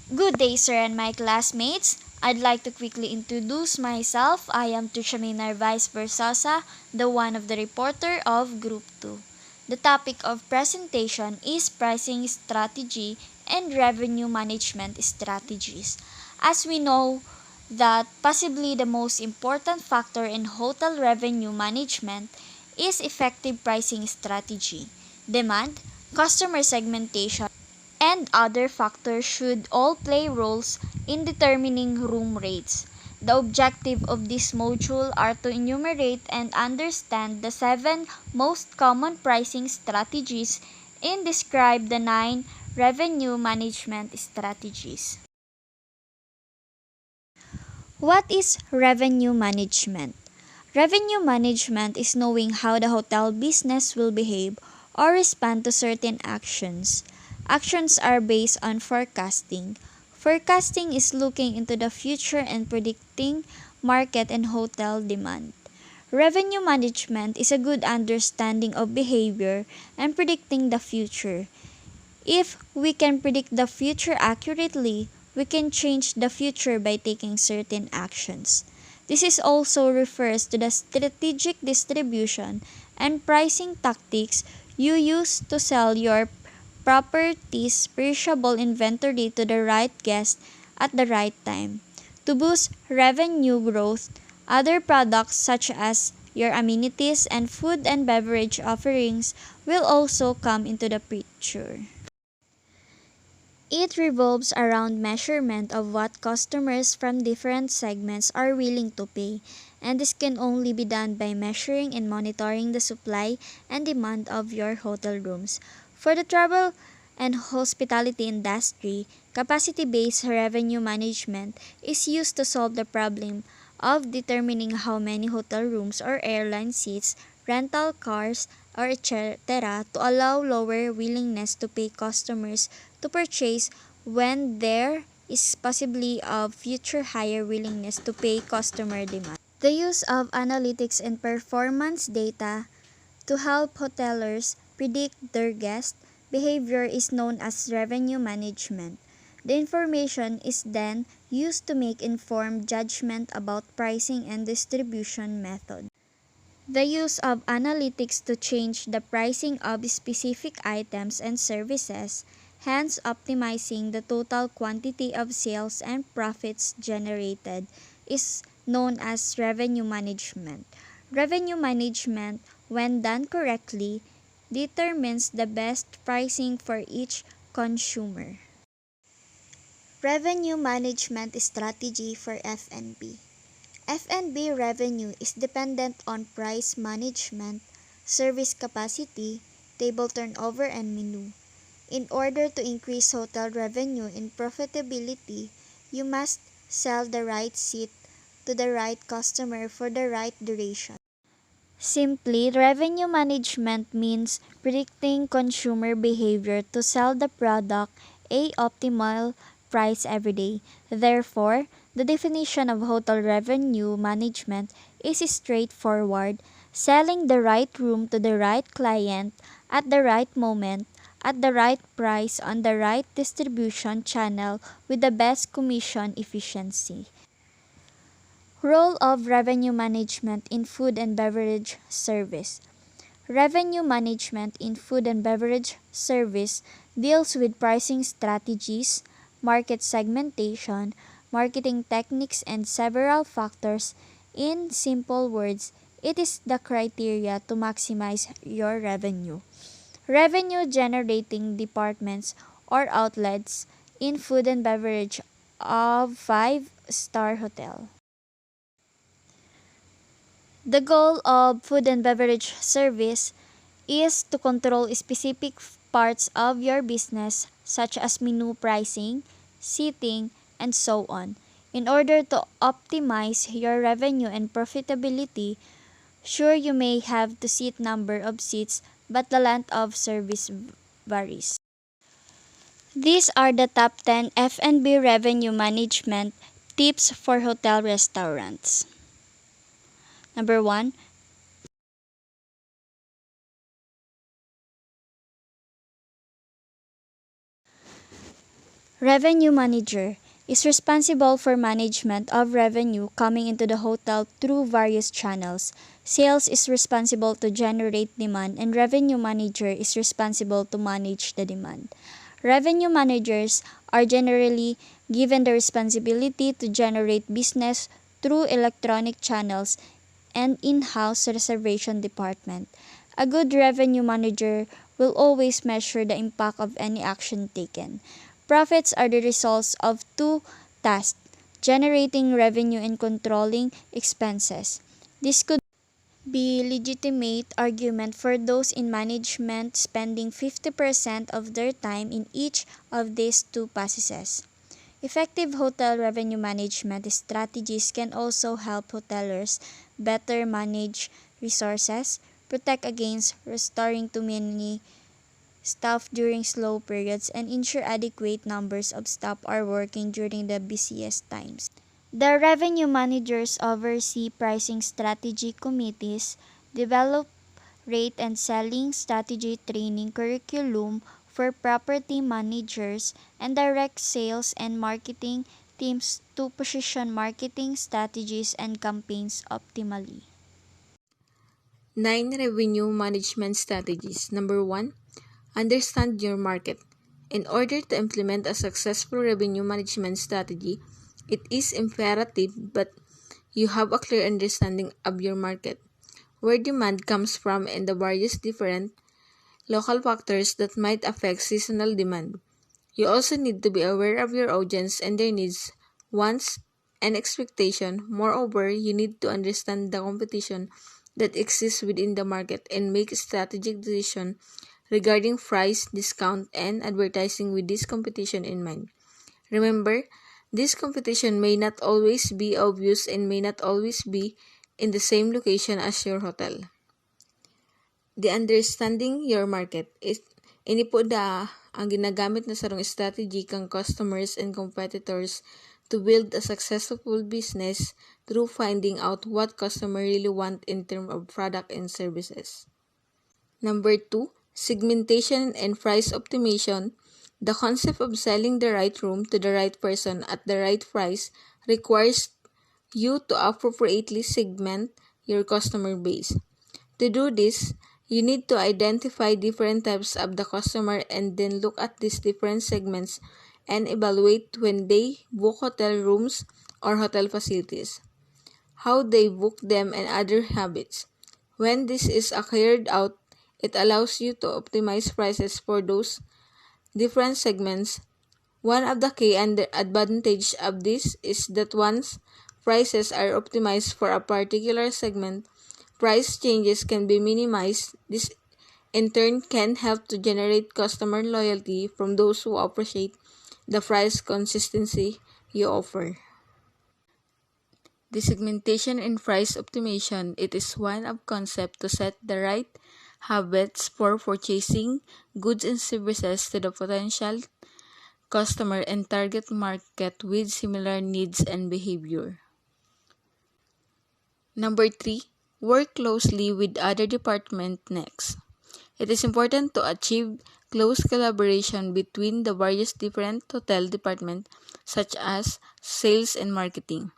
Good day, sir, and my classmates. I'd like to quickly introduce myself. I am Tushamina Vice Versosa, the one of the reporter of Group 2. The topic of presentation is pricing strategy and revenue management strategies. As we know that possibly the most important factor in hotel revenue management is effective pricing strategy, demand, customer segmentation, and other factors should all play roles in determining room rates. The objective of this module are to enumerate and understand the 7 most common pricing strategies and describe the 9 revenue management strategies. What is revenue management? Revenue management is knowing how the hotel business will behave or respond to certain actions. Actions are based on forecasting. Forecasting is looking into the future and predicting market and hotel demand. Revenue management is a good understanding of behavior and predicting the future. If we can predict the future accurately, we can change the future by taking certain actions. This is also refers to the strategic distribution and pricing tactics you use to sell your property's perishable inventory to the right guest at the right time. To boost revenue growth, other products such as your amenities and food and beverage offerings will also come into the picture. It revolves around measurement of what customers from different segments are willing to pay, and this can only be done by measuring and monitoring the supply and demand of your hotel rooms. For the travel and hospitality industry, capacity-based revenue management is used to solve the problem of determining how many hotel rooms or airline seats, rental cars, or etc. to allow lower willingness to pay customers to purchase when there is possibly of future higher willingness to pay customer demand. The use of analytics and performance data to help hoteliers predict their guest behavior is known as revenue management. The information is then used to make informed judgment about pricing and distribution method. The use of analytics to change the pricing of specific items and services, hence optimizing the total quantity of sales and profits generated, is known as revenue management. Revenue management, when done correctly, determines the best pricing for each consumer. Revenue management strategy for F&B. F&B revenue is dependent on price management, service capacity, table turnover, and menu. In order to increase hotel revenue and profitability, you must sell the right seat to the right customer for the right duration. Simply, revenue management means predicting consumer behavior to sell the product a optimal price every day. Therefore, the definition of hotel revenue management is straightforward: selling the right room to the right client at the right moment, at the right price on the right distribution channel with the best commission efficiency. Role of revenue management in food and beverage service. Revenue management in food and beverage service deals with pricing strategies, market segmentation, marketing techniques, and several factors. In simple words, it is the criteria to maximize your revenue. Revenue generating departments or outlets in food and beverage of 5-star hotel. The goal of food and beverage service is to control specific parts of your business such as menu pricing, seating, and so on. In order to optimize your revenue and profitability, sure you may have the seat number of seats, but the length of service varies. These are the top 10 F&B revenue management tips for hotel restaurants. Number 1, Revenue manager is responsible for management of revenue coming into the hotel through various channels. Sales is responsible to generate demand and revenue manager is responsible to manage the demand. Revenue managers are generally given the responsibility to generate business through electronic channels and in-house reservation department. A good revenue manager will always measure the impact of any action taken. Profits are the results of two tasks: generating revenue and controlling expenses. This could be legitimate argument for those in management spending 50% of their time in each of these two processes. Effective hotel revenue management strategies can also help hoteliers better manage resources, protect against restoring too many staff during slow periods, and ensure adequate numbers of staff are working during the busiest times. The revenue managers oversee pricing strategy committees, develop rate and selling strategy training curriculum for property managers, and direct sales and marketing teams to position marketing strategies and campaigns optimally. 9 revenue management strategies. Number 1, understand your market. In order to implement a successful revenue management strategy, it is imperative that you have a clear understanding of your market, where demand comes from, and the various different local factors that might affect seasonal demand. You also need to be aware of your audience and their needs, wants, and expectation. Moreover, you need to understand the competition that exists within the market and make strategic decisions regarding price, discount, and advertising with this competition in mind. Remember, this competition may not always be obvious and may not always be in the same location as your hotel. The understanding your market is ini po ang ginagamit na sarong strategy kang customers and competitors to build a successful business through finding out what customer really want in terms of product and services. Number 2, segmentation and price optimization. The concept of selling the right room to the right person at the right price requires you to appropriately segment your customer base. To do this, you need to identify different types of the customer and then look at these different segments and evaluate when they book hotel rooms or hotel facilities, how they book them, and other habits. When this is carried out, it allows you to optimize prices for those different segments. One of the key advantages of this is that once prices are optimized for a particular segment, price changes can be minimized. This in turn can help to generate customer loyalty from those who appreciate the price consistency you offer. The segmentation and price optimization, it is one of concept to set the right habits for purchasing goods and services to the potential customer and target market with similar needs and behavior. Number 3, work closely with other departments next. It is important to achieve close collaboration between the various different hotel departments such as sales and marketing,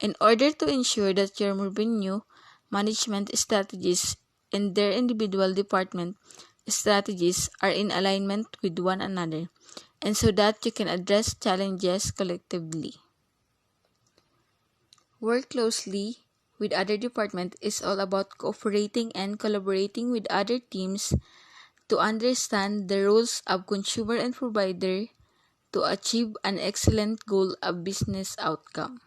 in order to ensure that your revenue management strategies and their individual department strategies are in alignment with one another, and so that you can address challenges collectively. Work closely with other departments is all about cooperating and collaborating with other teams to understand the roles of consumer and provider to achieve an excellent goal of business outcome.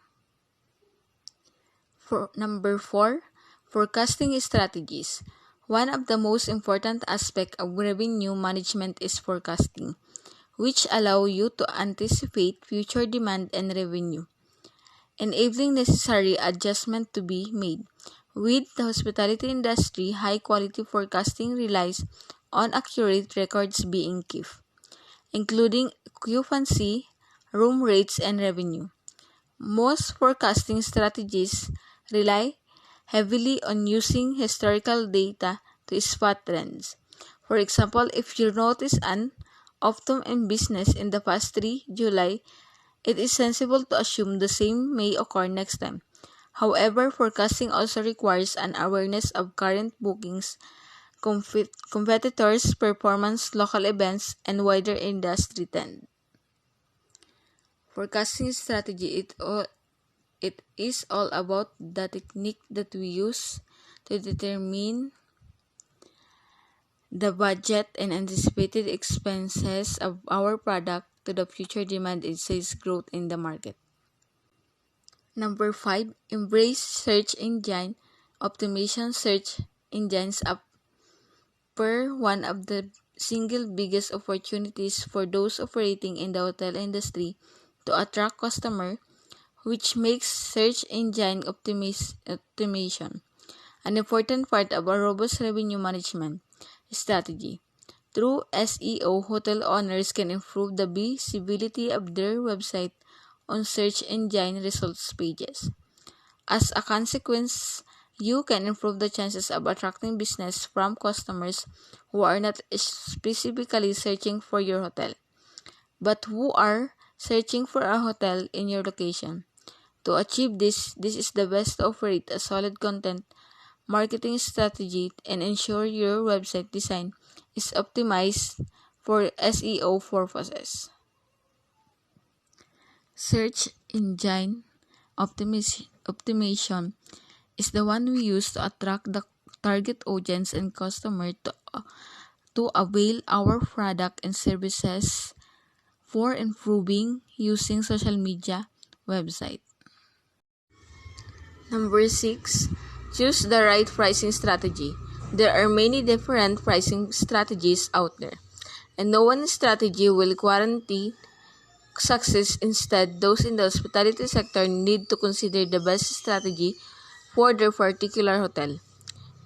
For number 4, forecasting strategies. One of the most important aspects of revenue management is forecasting, which allow you to anticipate future demand and revenue, enabling necessary adjustment to be made. With the hospitality industry, high-quality forecasting relies on accurate records being kept, including occupancy, room rates, and revenue. Most forecasting strategies rely heavily on using historical data to spot trends. For example, if you notice an often in business in the past 3 July, it is sensible to assume the same may occur next time. However, forecasting also requires an awareness of current bookings, competitors' performance, local events, and wider industry trend. Forecasting strategy, it is all about the technique that we use to determine the budget and anticipated expenses of our product to the future demand and sales growth in the market. Number 5, embrace search engine optimization. Search engines offer one of the single biggest opportunities for those operating in the hotel industry to attract customers, which makes search engine optimization an important part of a robust revenue management strategy. Through SEO, hotel owners can improve the visibility of their website on search engine results pages. As a consequence, you can improve the chances of attracting business from customers who are not specifically searching for your hotel, but who are searching for a hotel in your location. To achieve this is the best to operate a solid content marketing strategy and ensure your website design is optimized for SEO purposes. Search engine optimization is the one we use to attract the target audience and customer to avail our product and services for improving using social media website. Number 6, choose the right pricing strategy. There are many different pricing strategies out there, and no one strategy will guarantee success. Instead, those in the hospitality sector need to consider the best strategy for their particular hotel.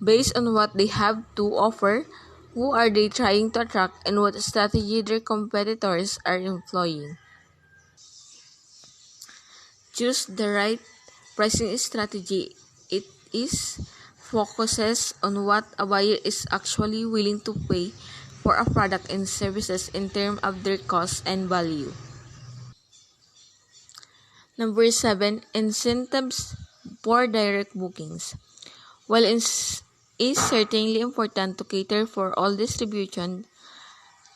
Based on what they have to offer, who are they trying to attract, and what strategy their competitors are employing. Choose the right pricing strategy. It is focuses on what a buyer is actually willing to pay for a product and services in terms of their cost and value. Number 7, incentives for direct bookings. While it is certainly important to cater for all distribution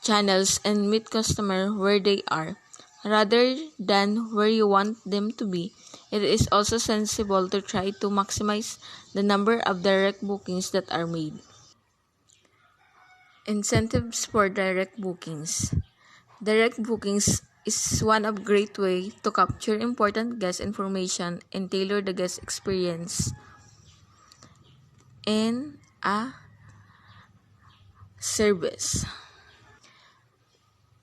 channels and meet customers where they are, rather than where you want them to be, it is also sensible to try to maximize the number of direct bookings that are made. Incentives for direct bookings. Direct bookings is one of great way to capture important guest information and tailor the guest experience in a service.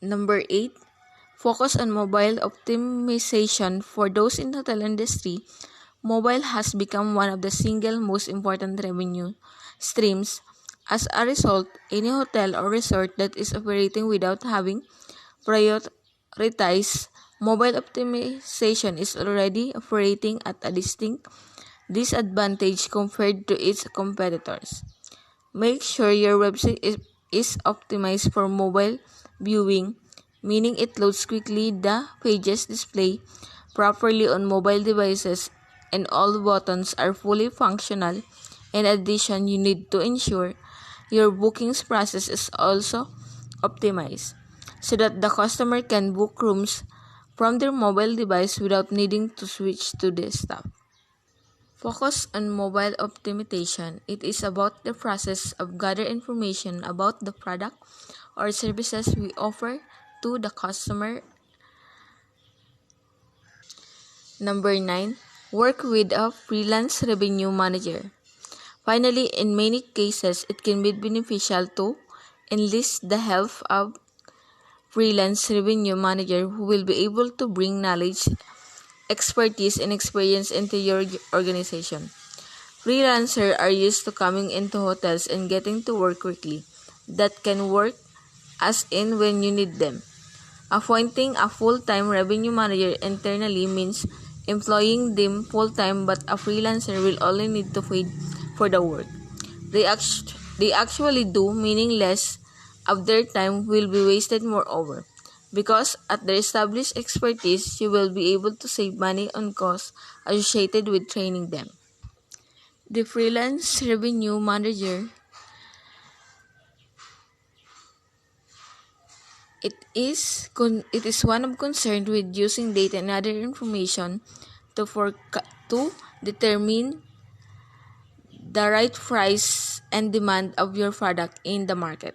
Number 8, focus on mobile optimization. For those in the hotel industry, mobile has become one of the single most important revenue streams. As a result, any hotel or resort that is operating without having prioritized mobile optimization is already operating at a distinct disadvantage compared to its competitors. Make sure your website is optimized for mobile viewing, meaning it loads quickly, the pages display properly on mobile devices, and all buttons are fully functional. In addition, you need to ensure your bookings process is also optimized so that the customer can book rooms from their mobile device without needing to switch to desktop. Focus on mobile optimization. It is about the process of gather information about the product or services we offer to the customer. Number 9, work with a freelance revenue manager. Finally, in many cases, it can be beneficial to enlist the help of freelance revenue manager who will be able to bring knowledge, expertise, and experience into your organization. Freelancers are used to coming into hotels and getting to work quickly. That can work as in when you need them. Appointing a full-time revenue manager internally means employing them full-time, but a freelancer will only need to pay for the work they actually do, meaning less of their time will be wasted moreover. Because at their established expertise, you will be able to save money on costs associated with training them. The freelance revenue manager, it is one of concern with using data and other information to determine the right price and demand of your product in the market.